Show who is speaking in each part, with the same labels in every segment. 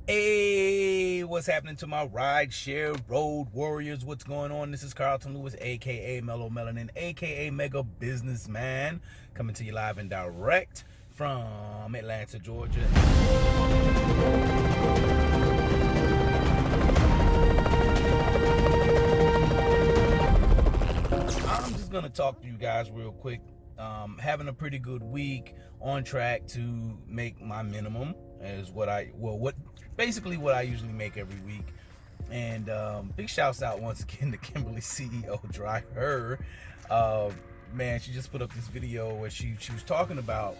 Speaker 1: Hey, what's happening to my rideshare road warriors? What's going on? This is Carlton Lewis, aka Mellow Melanin, aka Mega Businessman, coming to you live and direct from Atlanta, Georgia. I'm just gonna talk to you guys real quick. Having a pretty good week, on track to make my minimum is what I usually make every week. And big shouts out once again to Kimberly, CEO Driver. Man, she just put up this video where she was talking about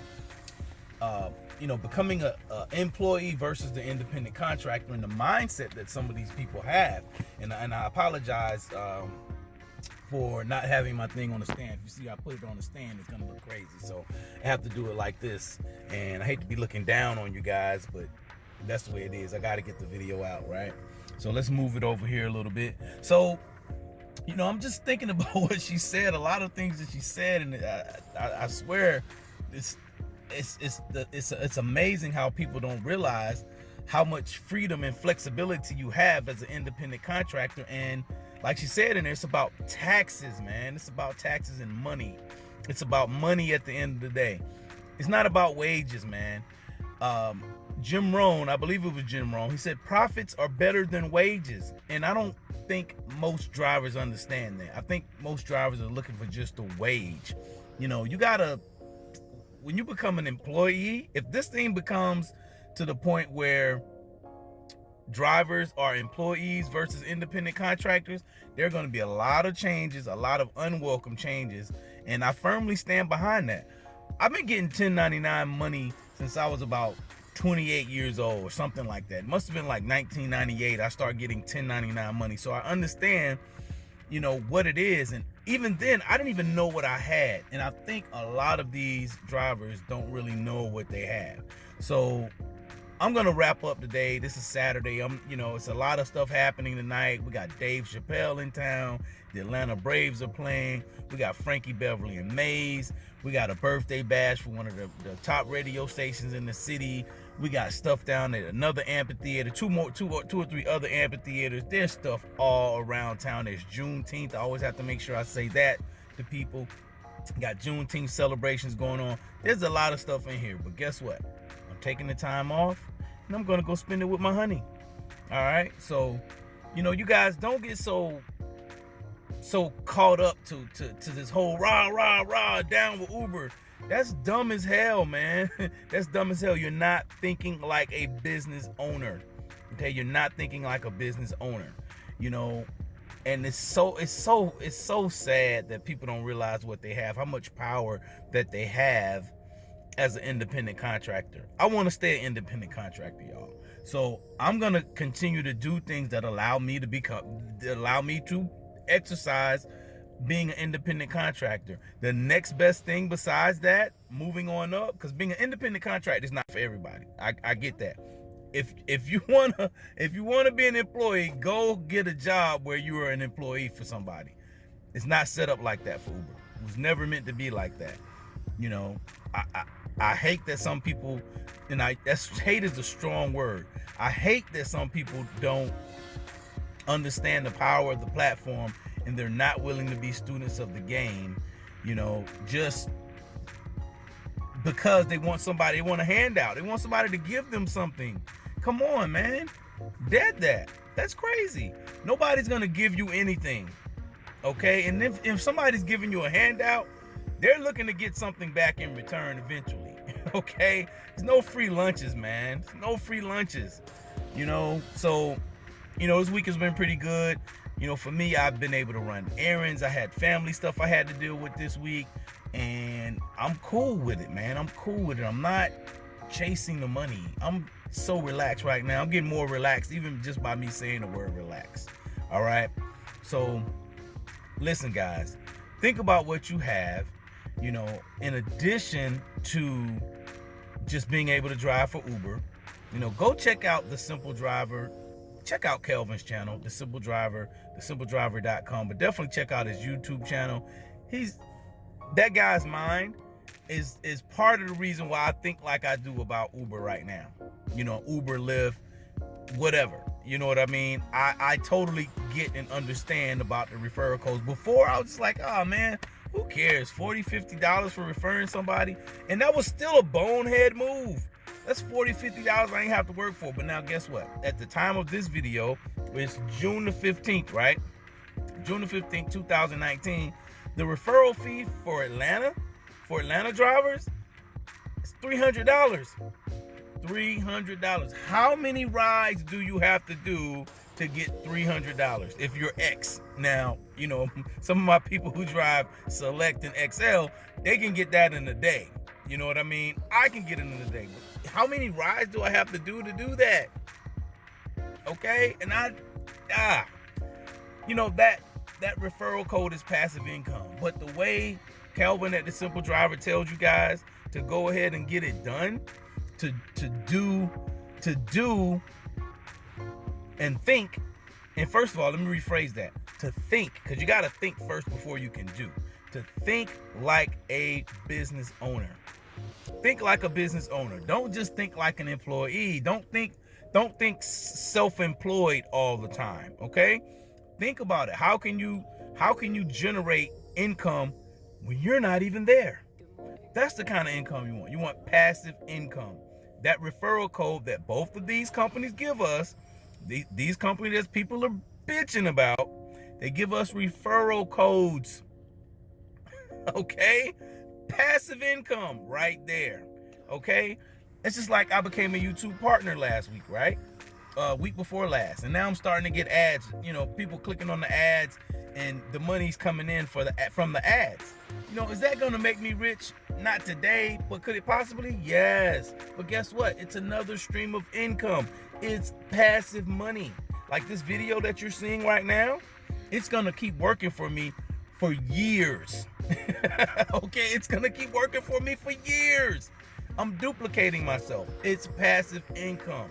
Speaker 1: becoming a employee versus the independent contractor and the mindset that some of these people have. And I apologize for not having my thing on the stand. If you see I put it on the stand, it's gonna look crazy, so I have to do it like this. And I hate to be looking down on you guys, but that's the way it is. I gotta get the video out, right? So let's move it over here a little bit. So I'm just thinking about what she said, a lot of things that she said, and I swear it's amazing how people don't realize how much freedom and flexibility you have as an independent contractor. And like she said in there, it's about taxes, man. It's about taxes and money. It's about money at the end of the day. It's not about wages, man. Jim Rohn, I believe it was Jim Rohn, he said profits are better than wages. And I don't think most drivers understand that. I think most drivers are looking for just a wage. You gotta, when you become an employee, if this thing becomes to the point where drivers are employees versus independent contractors, there are going to be a lot of changes, a lot of unwelcome changes, and I firmly stand behind that. I've been getting 1099 money since I was about 28 years old or something like that. It must have been like 1998 I started getting 1099 money, so I understand what it is. And even then I didn't even know what I had, and I think a lot of these drivers don't really know what they have. So I'm gonna wrap up today. This is Saturday. It's a lot of stuff happening tonight. We got Dave Chappelle in town. The Atlanta Braves are playing. We got Frankie Beverly and Mays. We got a birthday bash for one of the top radio stations in the city. We got stuff down at another amphitheater, two or three other amphitheaters. There's stuff all around town. There's Juneteenth. I always have to make sure I say that to people. Got Juneteenth celebrations going on. There's a lot of stuff in here, but guess what? I'm taking the time off and I'm gonna go spend it with my honey. All right, so you guys don't get so caught up to this whole rah down with Uber. That's dumb as hell, man. That's dumb as hell. You're not thinking like a business owner. Okay, you're not thinking like a business owner. And it's so sad that people don't realize what they have, how much power that they have as an independent contractor. I want to stay an independent contractor, y'all. So I'm gonna continue to do things that allow me to exercise being an independent contractor. The next best thing besides that, moving on up, because being an independent contractor is not for everybody. I get that. If you wanna be an employee, go get a job where you are an employee for somebody. It's not set up like that for Uber. It was never meant to be like that. I hate that some people, and hate is a strong word. I hate that some people don't understand the power of the platform and they're not willing to be students of the game, just because they want a handout. They want somebody to give them something. Come on, man. Dead that. That's crazy. Nobody's gonna give you anything. Okay? And if somebody's giving you a handout, they're looking to get something back in return eventually. Okay? There's no free lunches, man. There's no free lunches. So this week has been pretty good. For me, I've been able to run errands. I had family stuff I had to deal with this week, and I'm cool with it, man. I'm cool with it. I'm not chasing the money. I'm so relaxed right now. I'm getting more relaxed even just by me saying the word relax. All right? So listen, guys, think about what you have, in addition to just being able to drive for Uber. Go check out The Simple Driver. Check out Kelvin's channel, The Simple Driver, thesimpledriver.com. But definitely check out his YouTube channel. That guy's mind is part of the reason why I think like I do about Uber right now. Uber, Lyft, whatever. You know what I mean? I totally get and understand about the referral codes. Before, I was just like, oh man, who cares? $40, $50 for referring somebody. And that was still a bonehead move. That's $40, $50 I ain't have to work for. But now guess what? At the time of this video, it's June the 15th, right? June the 15th, 2019. The referral fee for Atlanta drivers, is $300. $300. How many rides do you have to do to get $300 if you're X? Now, you know, some of my people who drive Select and XL, they can get that in a day. You know what I mean? I can get it in a day. How many rides do I have to do that? Okay? And you know, that referral code is passive income. But the way Kelvin at The Simple Driver tells you guys to go ahead and get it done, to do and think. And first of all, let me rephrase that. To think, because you got to think first before you can do. To think like a business owner. Think like a business owner. Don't just think like an employee. Don't think self-employed all the time, okay? Think about it. How can you generate income when you're not even there? That's the kind of income you want. You want passive income. That referral code that both of these companies give us, these companies that people are bitching about, they give us referral codes. Okay? Passive income right there. Okay? It's just like I became a YouTube partner last week, right? Week before last. And now I'm starting to get ads, you know, people clicking on the ads and the money's coming in from the ads. You know, is that going to make me rich? Not today, but could it possibly? Yes. But guess what? It's another stream of income. It's passive money. Like this video that you're seeing right now, it's going to keep working for me for years. Okay, it's going to keep working for me for years. I'm duplicating myself. It's passive income.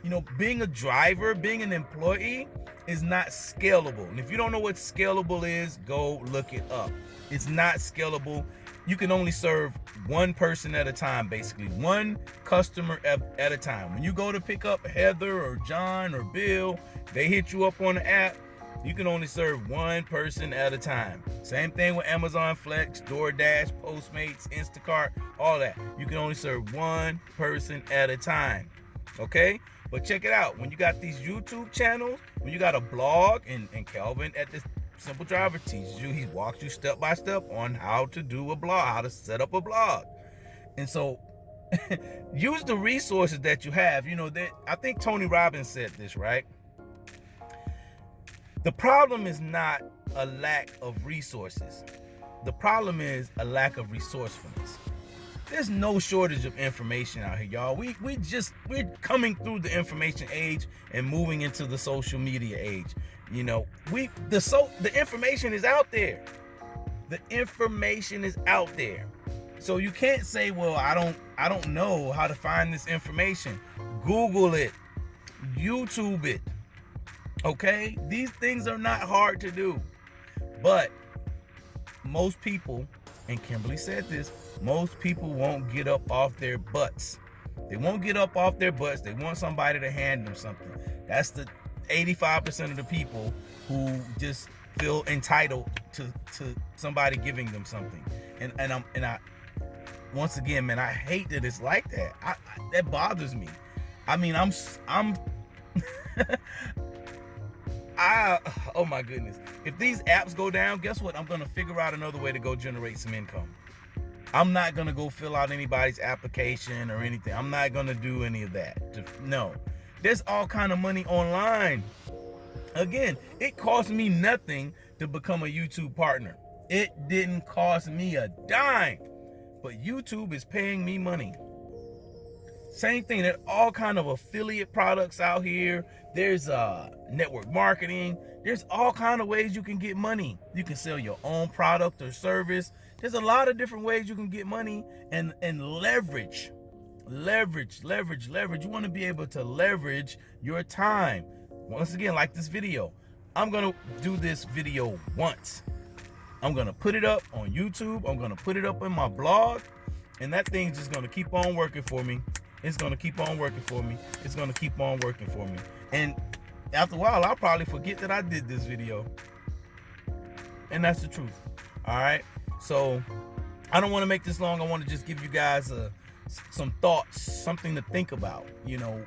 Speaker 1: You know, being a driver, being an employee is not scalable. And if you don't know what scalable is, go look it up. It's not scalable. You can only serve one person at a time, basically. One customer at a time. When you go to pick up Heather or John or Bill, they hit you up on the app. You can only serve one person at a time. Same thing with Amazon Flex, DoorDash, Postmates, Instacart, all that. You can only serve one person at a time. Okay? But check it out. When you got these YouTube channels, when you got a blog, and Kelvin at The Simple Driver teaches you, he walks you step by step on how to do a blog, how to set up a blog. And so use the resources that you have. You know, I think Tony Robbins said this, right? The problem is not a lack of resources. The problem is a lack of resourcefulness. There's no shortage of information out here, y'all. We're coming through the information age and moving into the social media age. You know, the information is out there. The information is out there. So you can't say, well, I don't know how to find this information. Google it. YouTube it. Okay? These things are not hard to do. But most people, and Kimberly said this, most people won't get up off their butts. They won't get up off their butts. They want somebody to hand them something. That's the 85% of the people who just feel entitled to somebody giving them something. And I once again, man, I hate that it's like that. That bothers me. I mean, oh my goodness. If these apps go down, guess what? I'm gonna figure out another way to go generate some income. I'm not gonna go fill out anybody's application or anything. I'm not gonna do any of that. No. There's all kind of money online. Again, it cost me nothing to become a YouTube partner. It didn't cost me a dime. But YouTube is paying me money. Same thing, there are all kind of affiliate products out here. There's network marketing. There's all kind of ways you can get money. You can sell your own product or service. There's a lot of different ways you can get money and leverage. Leverage. You want to be able to leverage your time. Once again, like this video, I'm going to do this video once. I'm going to put it up on YouTube. I'm going to put it up in my blog. And that thing's just going to keep on working for me It's gonna keep on working for me. It's gonna keep on working for me. And after a while, I'll probably forget that I did this video. And that's the truth. All right. So I don't want to make this long. I want to just give you guys some thoughts, something to think about. You know,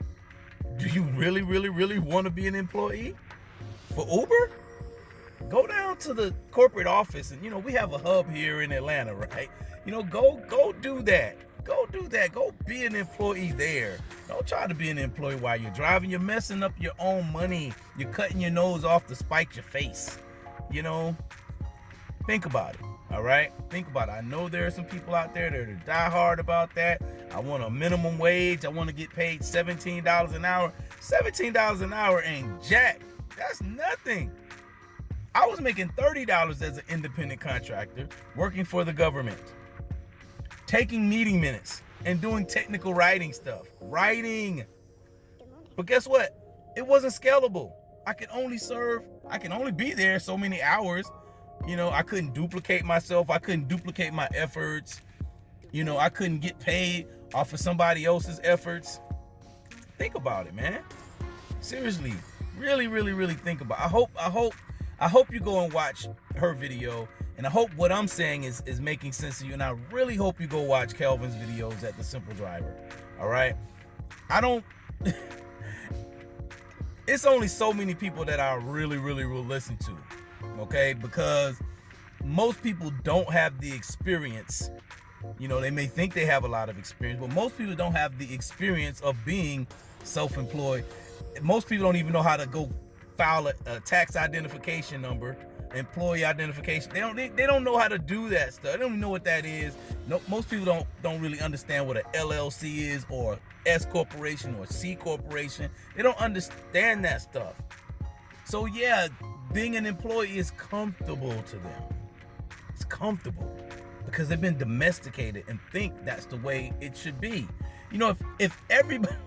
Speaker 1: do you really, really, really want to be an employee for Uber? Go down to the corporate office, and we have a hub here in Atlanta, right? Go do that. Go do that. Go be an employee there. Don't try to be an employee while you're driving. You're messing up your own money. You're cutting your nose off to spite your face. Think about it. All right? Think about it. I know there are some people out there that are diehard about that. I want a minimum wage. I want to get paid $17 an hour. $17 an hour ain't jack. That's nothing. I was making $30 as an independent contractor working for the government, taking meeting minutes and doing technical writing stuff. But guess what? It wasn't scalable. I could only be there so many hours. I couldn't duplicate myself. I couldn't duplicate my efforts. I couldn't get paid off of somebody else's efforts. Think about it, man. Seriously, really, really, really think about it. I hope you go and watch her video, and I hope what I'm saying is making sense to you. And I really hope you go watch Kelvin's videos at The Simple Driver. All right. It's only so many people that I really, really will listen to. Okay, because most people don't have the experience. They may think they have a lot of experience, but most people don't have the experience of being self-employed. Most people don't even know how to go file a tax identification number, employee identification. They don't know how to do that stuff. They don't even know what that is. No, most people don't really understand what an LLC is, or S corporation, or C corporation. They don't understand that stuff. So yeah, being an employee is comfortable to them. It's comfortable because they've been domesticated and think that's the way it should be. If everybody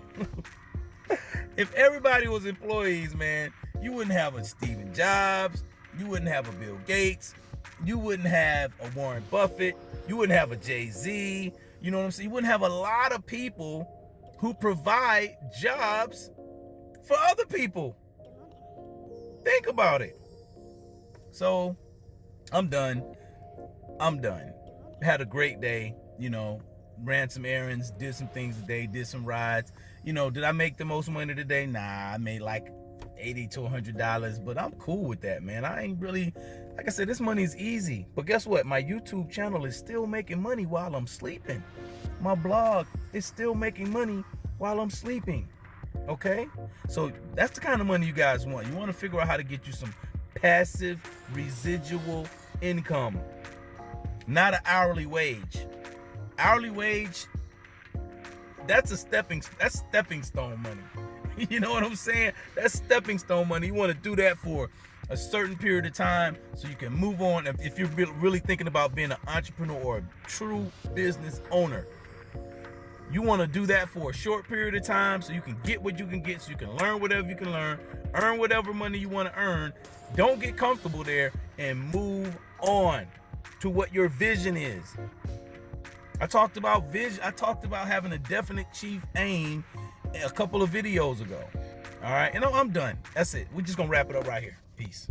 Speaker 1: if everybody was employees, man, you wouldn't have a Steve Jobs, you wouldn't have a Bill Gates, you wouldn't have a Warren Buffett, you wouldn't have a Jay-Z. You know what I'm saying? You wouldn't have a lot of people who provide jobs for other people. Think about it. So I'm done. Had a great day, ran some errands, did some things today, did some rides. Did I make the most money today? Nah, I made like $80 to $100, but I'm cool with that, man. I ain't really, like I said, this money is easy. But guess what? My YouTube channel is still making money while I'm sleeping. My blog is still making money while I'm sleeping. Okay? So that's the kind of money you guys want. You want to figure out how to get you some passive residual income, not an hourly wage. Hourly wage, that's stepping stone money. You know what I'm saying? That's stepping stone money. You want to do that for a certain period of time so you can move on. If you're really thinking about being an entrepreneur or a true business owner, you want to do that for a short period of time so you can get what you can get, so you can learn whatever you can learn, earn whatever money you want to earn. Don't get comfortable there, and move on to what your vision is. I talked about vision. I talked about having a definite chief aim a couple of videos ago. All right, and I'm done. That's it. We're just gonna wrap it up right here. Peace.